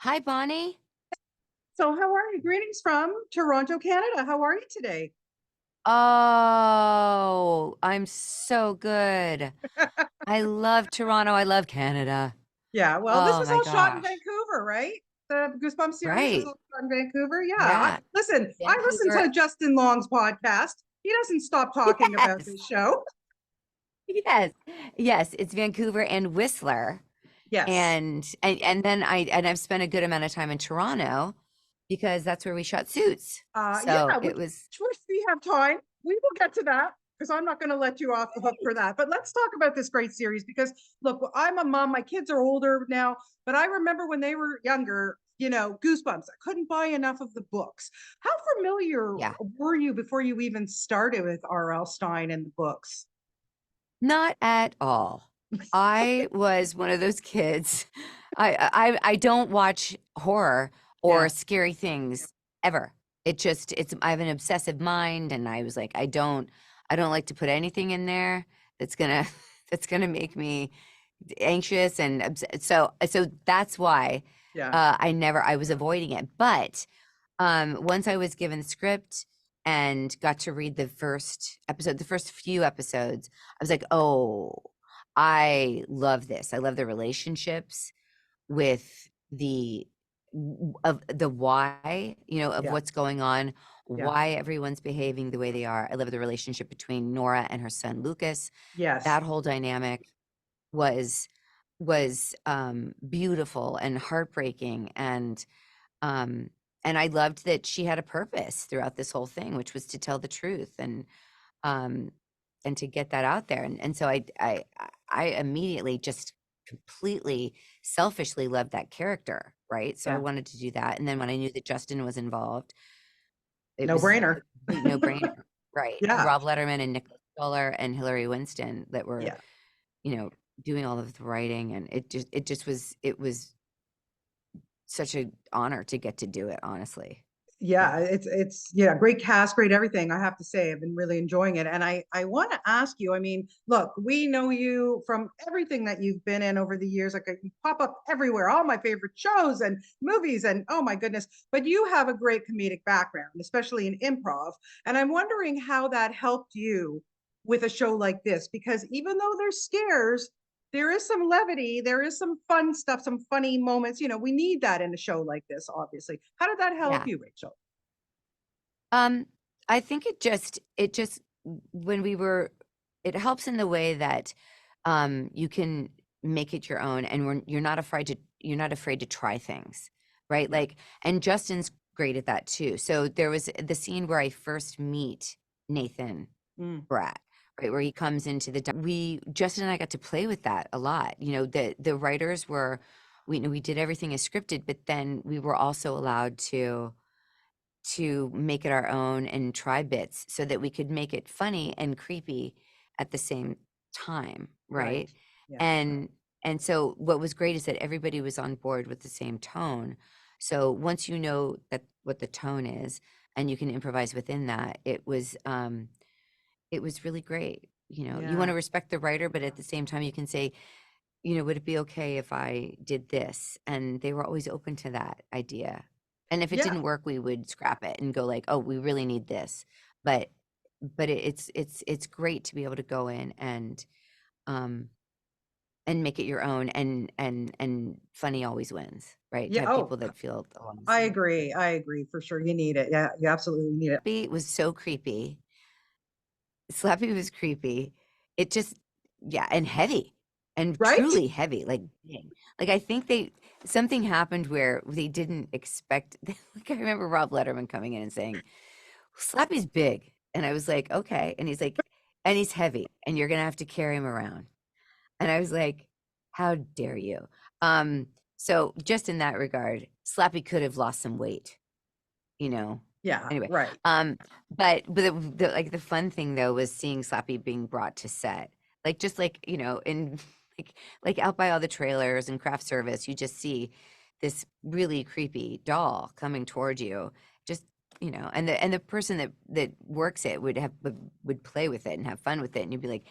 Hi, Bonnie. So, how are you? Greetings from Toronto, Canada. How are you today? Oh, I'm so good. I love Toronto. I love Canada. Yeah, well, this Oh was my all shot in gosh. Vancouver, right? The Goosebumps series was Right. all shot in Vancouver. Yeah. Yeah. I listen Vancouver. to Justin Long's podcast. He doesn't stop talking about Yes. this show. Yes. Yes. It's Vancouver and Whistler. Yes. And then I've spent a good amount of time in Toronto because that's where we shot Suits. So Yeah, it was, which we have time. We will get to that because I'm not going to let you off the hook for that. But let's talk about this great series because look, I'm a mom. My kids are older now, but I remember when they were younger, Goosebumps. I couldn't buy enough of the books. How familiar yeah, were you before you even started with R.L. Stein and the books? not at all. I was one of those kids. I don't watch horror or Yeah. scary things ever. I have an obsessive mind, and I was like, I don't like to put anything in there that's gonna that's gonna make me anxious and so that's why Yeah. I was avoiding it. But once I was given the script and got to read the first episode, the first few episodes, I was like, oh, I love this. I love the relationships with the why, of Yeah. what's going on, Yeah. why everyone's behaving the way they are. I love the relationship between Nora and her son Lucas. Yes. That whole dynamic was beautiful and heartbreaking, um and I loved that she had a purpose throughout this whole thing, which was to tell the truth um and to get that out there. And so I immediately just completely selfishly loved that character, right? So I Yeah. wanted to do that. And then when I knew that Justin was involved, it No was a brainer. complete no-brainer, right? Yeah. Rob Letterman and Nicholas Stoller and Hillary Winston that were, Yeah. you know, doing all of the writing, and it was such an honor to get to do it, honestly. Yeah. Yeah, it's yeah, great cast, great everything. I have to say, I've been really enjoying it. And I want to ask you, I mean, look, we know you from everything that you've been in over the years. Like you pop up everywhere, all my favorite shows and movies, and oh my goodness. But you have a great comedic background, especially in improv. And I'm wondering how that helped you with a show like this, because even though there's scares, there is some levity, there is some fun stuff, some funny moments. We need that in a show like this, obviously. How did that help Yeah. you, Rachel? Um, I think it just when we were it helps in the way that you can make it your own, and you're not afraid to try things, right? Yeah. Like, and Justin's great at that too. So there was the scene where I first meet Nathan Mm. Brat, right, where he comes into we Justin and I got to play with that a lot. The writers were we did everything as scripted, but then we were also allowed to make it our own and try bits so that we could make it funny and creepy at the same time, Right. right? Yeah. And so what was great is that everybody was on board with the same tone. So once you know that what the tone is and you can improvise within that, it was really great. You want Yeah. to respect the writer, but at the same time you can say, would it be okay if I did this? And they were always open to that idea. And if it Yeah. didn't work, we would scrap it and go like, "Oh, we really need this." But it's great to be able to go in um and make it your own, and funny always wins, right? To Yeah. have Oh, people that feel along the I same. agree. I agree for sure. You need it. Yeah, you absolutely need it. Slappy was so creepy. Slappy was creepy. It just Yeah, and heavy, and Right? truly heavy, like, dang. Like, I think something happened where they didn't expect like, I remember Rob Letterman coming in and saying, "Slappy's big," and I was like, "Okay," and he's like, "And he's heavy, and you're gonna have to carry him around." And I was like, "How dare you?" So just in that regard, Slappy could have lost some weight, you know? Yeah. Anyway, Right. but the fun thing though was seeing Slappy being brought to set. Like, just like, in like out by all the trailers and craft service, you just see this really creepy doll coming toward you. Just, and the person that works it would play with it and have fun with it, and you'd be like,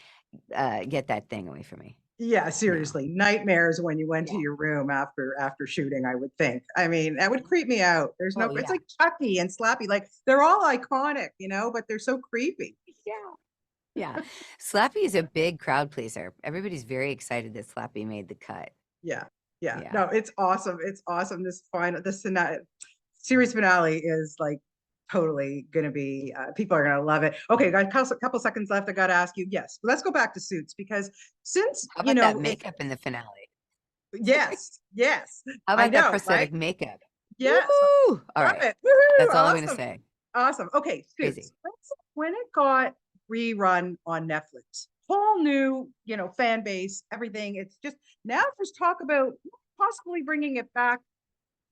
get that thing away from me. Yeah, No. seriously, nightmares when you went to Yeah. your room after shooting, I would think. I mean, that would creep me out. There's no, Oh, it's yeah. like Chucky and Slappy, like they're all iconic, but they're so creepy. Yeah. Yeah. Slappy is a big crowd pleaser. Everybody's very excited that Slappy made the cut. Yeah, yeah. Yeah. No, it's awesome. It's awesome. Series finale is like totally gonna be. People are gonna love it. Okay, got a couple seconds left. I got to ask you. Yes, let's go back to Suits because since How about that makeup in the finale? yes, yes, How I about that know, right? prosthetic makeup? Yes, Woo! All love right. it. Woohoo! That's all I'm gonna Awesome. say. Awesome. Okay, Crazy. Suits. When it got rerun on Netflix, whole new, fan base, everything. It's just now there's talk about possibly bringing it back.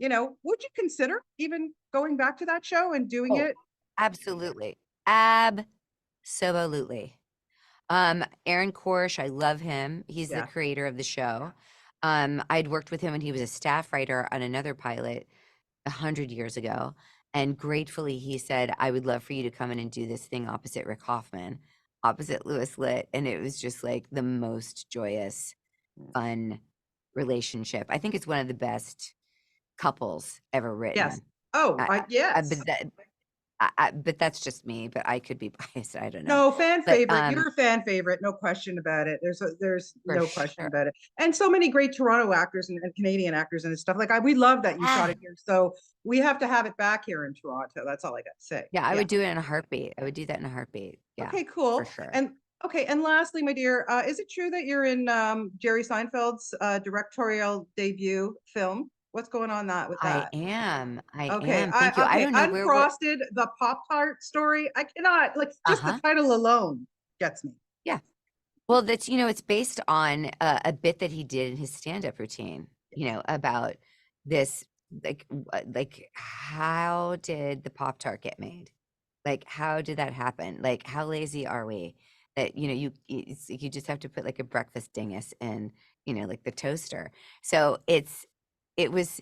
Would you consider even going back to that show and doing Oh, it? absolutely. Absolutely. Aaron Korsh, I love him. He's the Yeah. creator of the show. I'd worked with him when he was a staff writer on another pilot 100 years ago. And gratefully, he said, I would love for you to come in and do this thing opposite Rick Hoffman, opposite Louis Litt. And it was just like the most joyous, fun relationship. I think it's one of the best couples ever Yes. written. Oh, But yes. but that's just me, but I could be biased. I don't know. No, fan But favorite. You're a fan favorite, no question about it. There's for no question sure. about it. And so many great Toronto actors and Canadian actors and stuff. Like we love that you shot Ah, it here. So we have to have it back here in Toronto. That's all I got to say. yeah, I Yeah. would do it in a heartbeat. I would do that in a heartbeat. Yeah, Okay, for cool. sure. And okay, and lastly, my dear, is it true that you're in Jerry Seinfeld's directorial debut film? What's going on with I that? am. I Okay, am. Thank you. I don't know where we're. Uncrosted the Pop Tart story. I cannot like just the Uh-huh. title alone gets me. Yeah. Well, it's based on a bit that he did in his stand-up routine, about this, like how did the Pop-Tart get made? Like, how did that happen? Like, how lazy are we that, you just have to put like a breakfast dingus in, like the toaster. So it was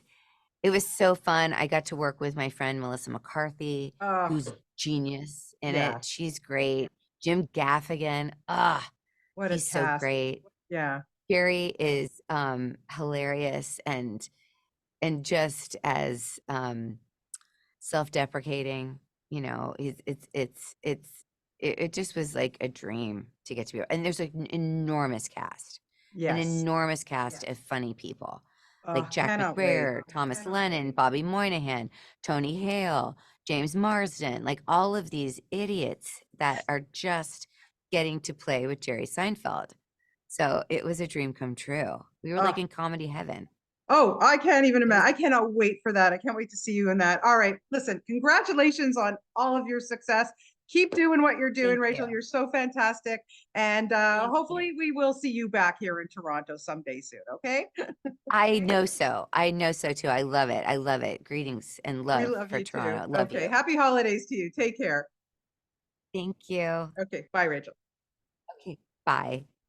it was so fun. I got to work with my friend Melissa McCarthy, Oh, who's genius in yeah. it. She's great. Jim Gaffigan, What a he's so cast. great. Yeah. Gary is hilarious and just as self-deprecating. It just was like a dream to get to be. And there's like an Yes. enormous cast of funny people like Oh, Jack cannot wait. McBrayer, Thomas Lennon, Bobby Moynihan, Tony Hale, James Marsden, like all of these idiots that are just getting to play with Jerry Seinfeld. So it was a dream come true. We were like Oh, in comedy heaven. oh, I can't even It was, imagine. I cannot wait for that. I can't wait to see you in that. All right. Listen, congratulations on all of your success. Keep doing what you're doing, thank you. Rachel. You're so fantastic. And Thank you. hopefully we will see you back here in Toronto someday soon. Okay. I know so. I know so too. I love it. I love it. Greetings and We love love for you too. Toronto. Love Okay. you. Happy holidays to you. Take care. Thank you. Okay. Bye, Rachel. Okay. Bye.